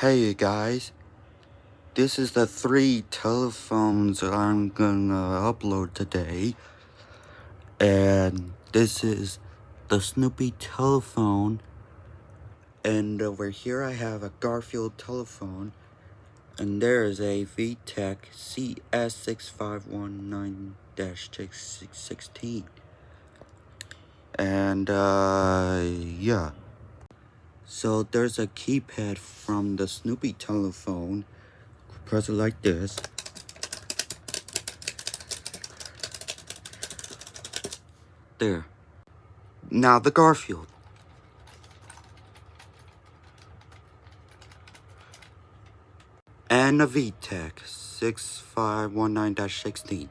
Hey you guys, this is the 3 telephones I'm gonna upload today, and this is the Snoopy telephone, and over here I have a Garfield telephone, and there is a VTech CS6519-616, and yeah. So there's a keypad from the Snoopy telephone. Press it like this. There. Now the Garfield. And a VTech 6519-16.